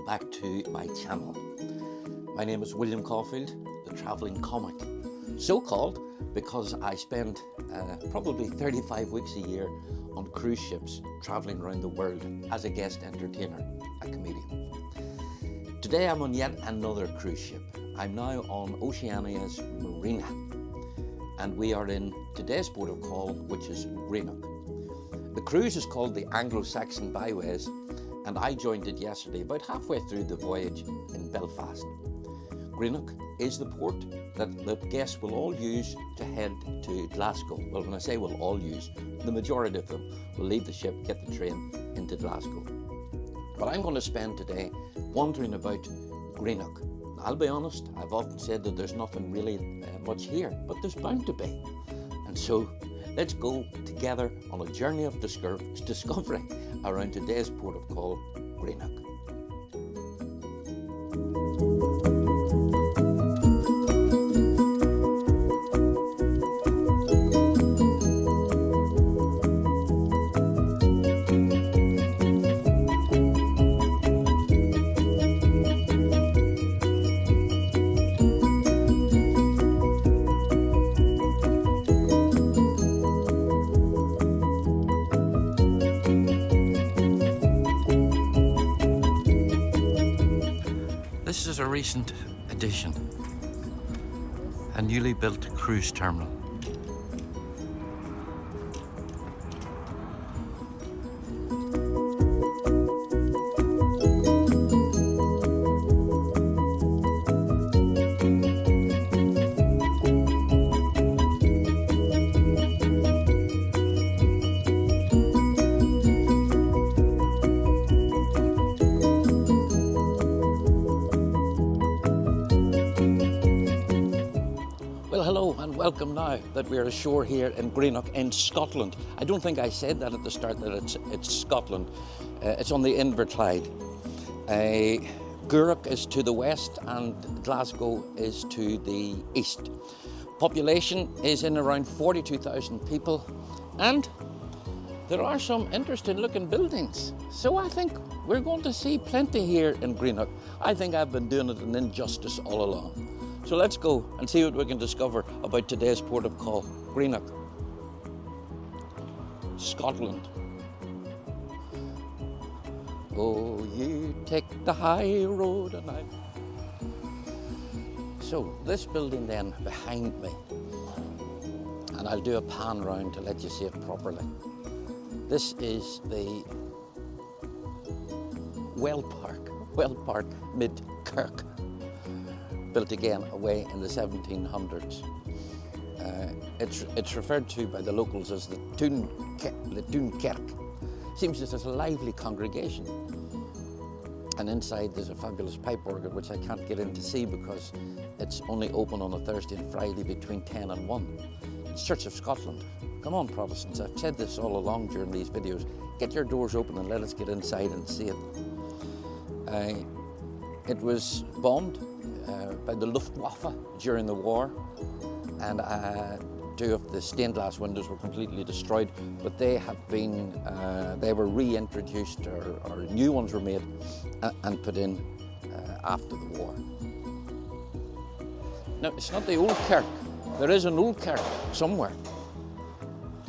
welcome back to my channel. My name is William Caulfield, the Travelling Comic. So called because I spend probably 35 weeks a year on cruise ships travelling around the world as a guest entertainer, a comedian. Today I'm on yet another cruise ship. I'm now on Oceania's Marina, and we are in today's port of call, which is Greenock. The cruise is called the Anglo-Saxon Byways, and I joined it yesterday about halfway through the voyage in Belfast. Greenock is the port that the guests will all use to head to Glasgow. Well, when I say will all use, the majority of them will leave the ship, get the train into Glasgow. But I'm going to spend today wandering about Greenock. I'll be honest, I've often said that there's nothing really much here, but there's bound to be. And so let's go together on a journey of discovery around today's port of call, Greenock. This is a recent addition, a newly built cruise terminal. Hello and welcome now that we're ashore here in Greenock in Scotland. I don't think I said that at the start that it's Scotland. It's on the Inverclyde. Greenock is to the west and Glasgow is to the east. Population is in around 42,000 people, and there are some interesting looking buildings. So I think we're going to see plenty here in Greenock. I think I've been doing it an injustice all along. So let's go and see what we can discover about today's port of call, Greenock, Scotland. Oh, you take the high road and I... So this building then behind me, and I'll do a pan round to let you see it properly. This is the Well Park Mid-Kirk, built again away in the 1700s. It's referred to by the locals as the Tún Kerk. Seems it's a lively congregation. And inside there's a fabulous pipe organ, which I can't get in to see because it's only open on a Thursday and Friday between 10 and 1. It's Church of Scotland. Come on, Protestants, I've said this all along during these videos. Get your doors open and let us get inside and see it. It was bombed by the Luftwaffe during the war, and two of the stained glass windows were completely destroyed, but they have been, they were reintroduced, or new ones were made and put in after the war. Now, it's not the old kirk. There is an old kirk somewhere,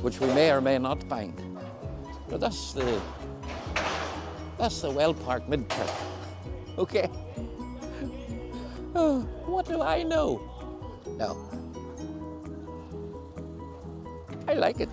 which we may or may not find, but that's the Well Park Mid-Kirk. Okay. Oh, what do I know? No. I like it.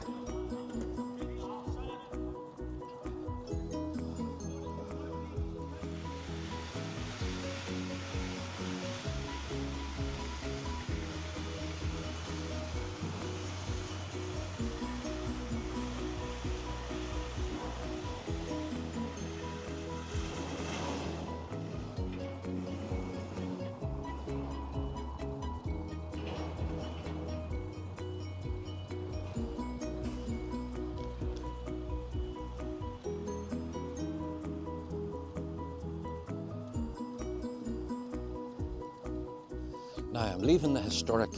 Now I'm leaving the historic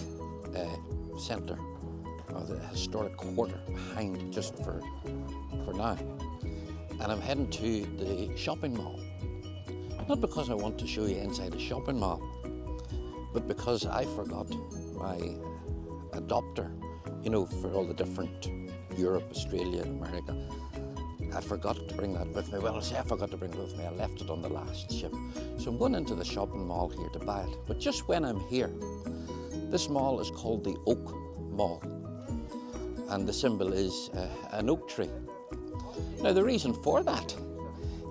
centre, or the historic quarter behind just for now, and I'm heading to the shopping mall. Not because I want to show you inside a shopping mall, but because I forgot my adopter, you know, for all the different Europe, Australia, and America. I forgot to bring that with me. Well, I say I forgot to bring it with me. I left it on the last ship. So I'm going into the shopping mall here to buy it. But just when I'm here, this mall is called the Oak Mall. And the symbol is an oak tree. Now, the reason for that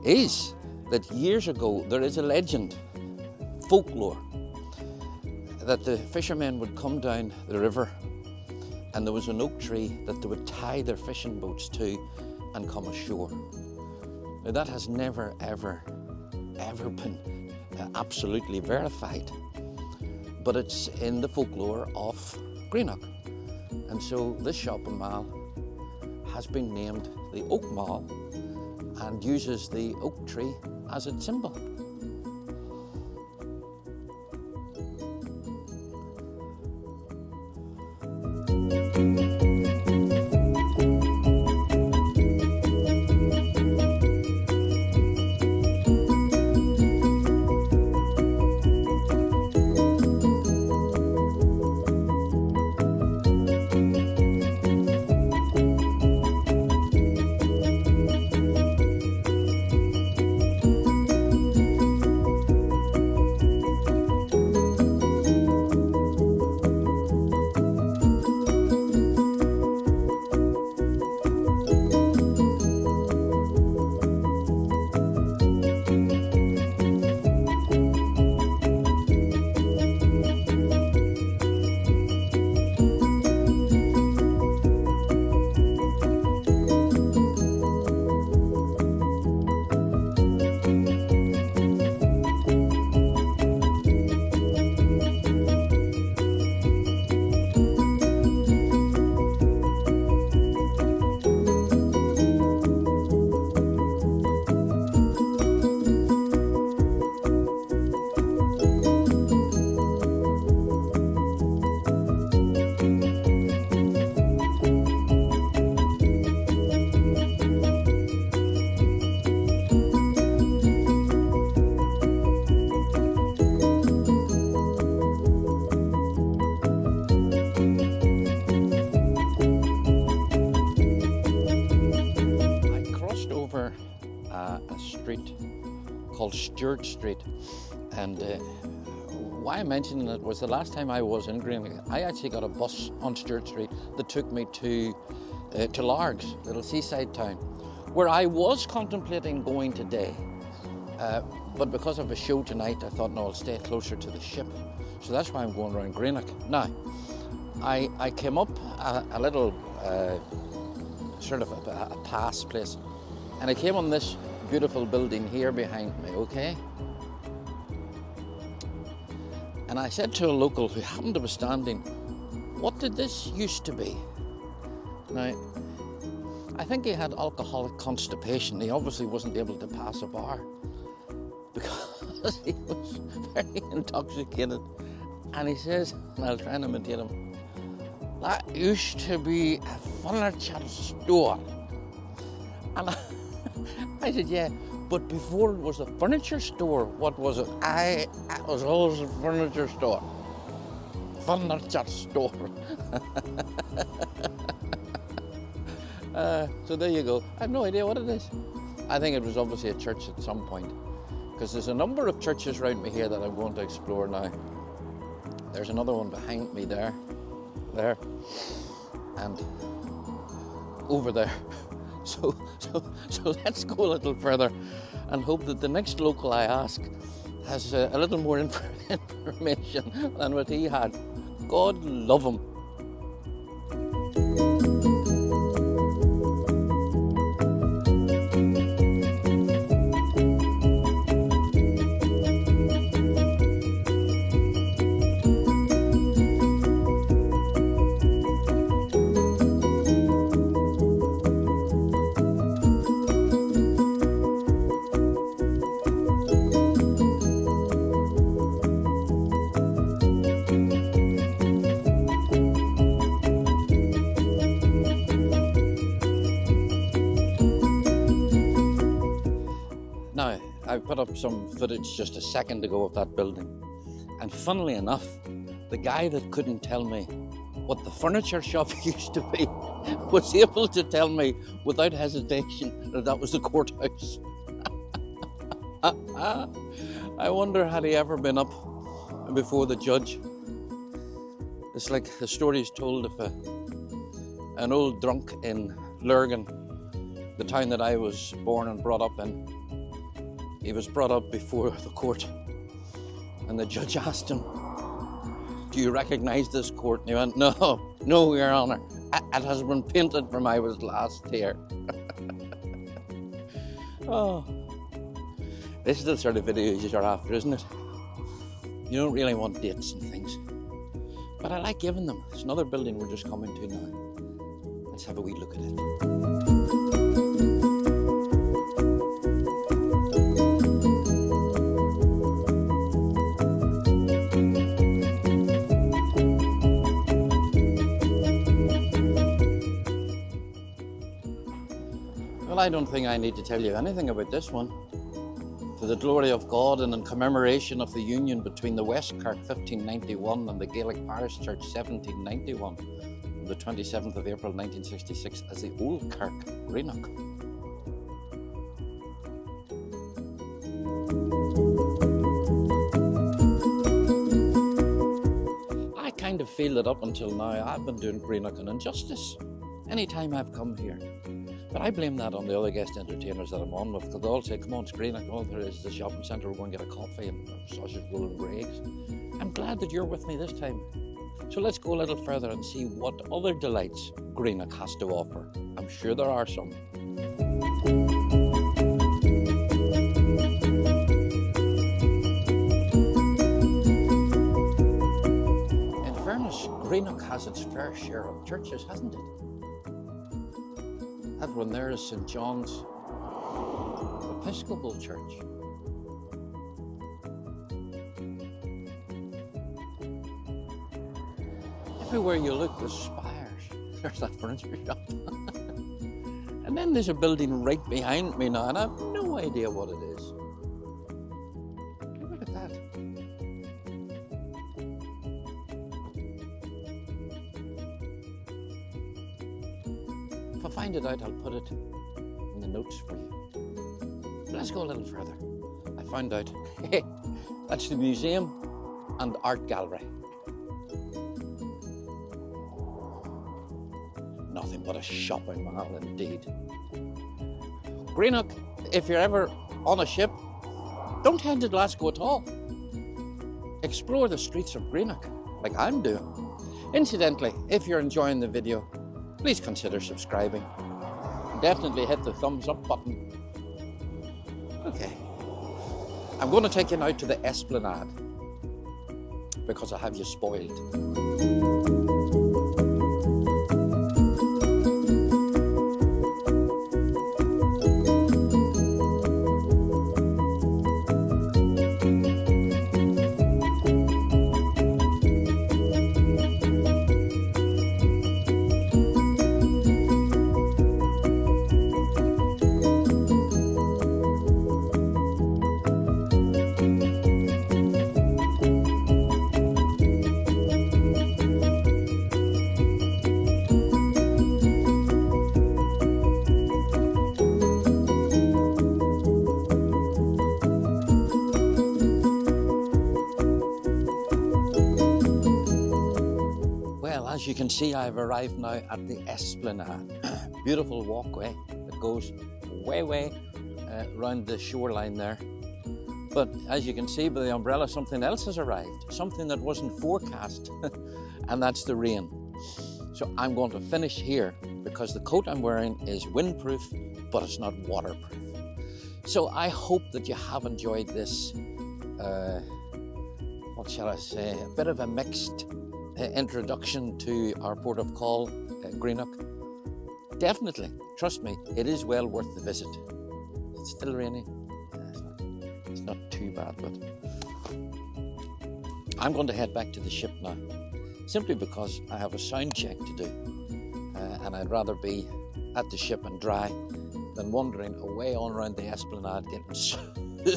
is that years ago, there is a legend, folklore, that the fishermen would come down the river and there was an oak tree that they would tie their fishing boats to and come ashore. Now, that has never, ever been absolutely verified, but it's in the folklore of Greenock. And so this shopping mall has been named the Oak Mall and uses the oak tree as its symbol. A street called Stewart Street, and why I'm mentioning it was the last time I was in Greenock, I actually got a bus on Stewart Street that took me to Largs, little seaside town, where I was contemplating going today, but because of a show tonight I thought, no, I'll stay closer to the ship, so that's why I'm going around Greenock. Now, I came up a little sort of a pass place, and I came on this beautiful building here behind me, okay? And I said to a local who happened to be standing, what did this used to be? Now, I think he had alcoholic constipation. He obviously wasn't able to pass a bar because he was very intoxicated. And he says, and I'll try and imitate him, that used to be a furniture store. And I said, yeah, but before it was a furniture store, what was it? It was always a furniture store. Furniture store. So there you go. I have no idea what it is. I think it was obviously a church at some point, because there's a number of churches around me here that I'm going to explore now. There's another one behind me there, and over there. So let's go a little further and hope that the next local I ask has a little more information than what he had. God love him. put up some footage just a second ago of that building. And funnily enough, the guy that couldn't tell me what the furniture shop used to be was able to tell me without hesitation that that was the courthouse. I wonder, had he ever been up before the judge? It's like the story is told of an old drunk in Lurgan, the town that I was born and brought up in. He was brought up before the court, and the judge asked him, "Do you recognize this court?" And he went, No, Your Honour. It has been painted from I was last here." Oh, this is the sort of videos you're after, isn't it? You don't really want dates and things, but I like giving them. There's another building we're just coming to now. Let's have a wee look at it. Well, I don't think I need to tell you anything about this one. To the glory of God and in commemoration of the union between the West Kirk 1591 and the Gaelic Parish Church 1791, on the 27th of April 1966 as the Old Kirk, Greenock. I kind of feel that up until now I've been doing Greenock an injustice anytime I've come here. But I blame that on the other guest entertainers that I'm on with, because they all say, "Come on, it's Greenock, all there is the shopping centre, we're going to get a coffee and a sausage roll and eggs." I'm glad that you're with me this time. So let's go a little further and see what other delights Greenock has to offer. I'm sure there are some. In fairness, Greenock has its fair share of churches, hasn't it? That one there is St. John's Episcopal Church. Everywhere you look, there's spires. There's that furniture shop. And then there's a building right behind me now, and I have no idea what it is. Look at that. If I find it out, I'll put it in the notes for you. But let's go a little further. I found out, hey, that's the museum and art gallery. Nothing but a shopping mall indeed. Greenock, if you're ever on a ship, don't head to Glasgow at all. Explore the streets of Greenock, like I'm doing. Incidentally, if you're enjoying the video, please consider subscribing. Definitely hit the thumbs up button. Okay, I'm going to take you now to the Esplanade because I have you spoiled. As you can see, I've arrived now at the Esplanade. Beautiful walkway that goes way around the shoreline there. But as you can see by the umbrella, something else has arrived, something that wasn't forecast, and that's the rain. So I'm going to finish here because the coat I'm wearing is windproof, but it's not waterproof. So I hope that you have enjoyed this, what shall I say, a bit of a mixed introduction to our port of call, Greenock. Definitely, trust me, it is well worth the visit. It's still raining. It's not too bad, but I'm going to head back to the ship now, simply because I have a sound check to do, and I'd rather be at the ship and dry than wandering away on around the Esplanade getting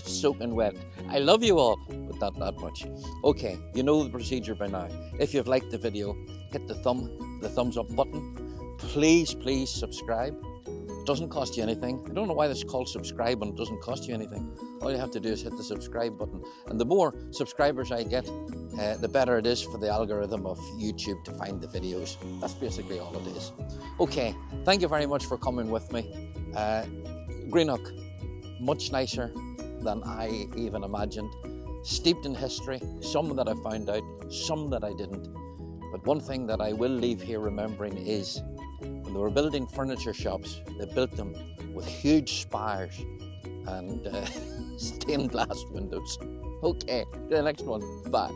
soaking wet. I love you all, but not that much. Okay, you know the procedure by now. If you've liked the video, hit the thumbs up button. Please subscribe. It doesn't cost you anything. I don't know why it's called subscribe and it doesn't cost you anything. All you have to do is hit the subscribe button. And the more subscribers I get, the better it is for the algorithm of YouTube to find the videos. That's basically all it is. Okay, thank you very much for coming with me. Greenock, much nicer than I even imagined. Steeped in history, some that I found out, some that I didn't. But one thing that I will leave here remembering is when they were building furniture shops, they built them with huge spires and stained glass windows. Okay, to the next one. Bye.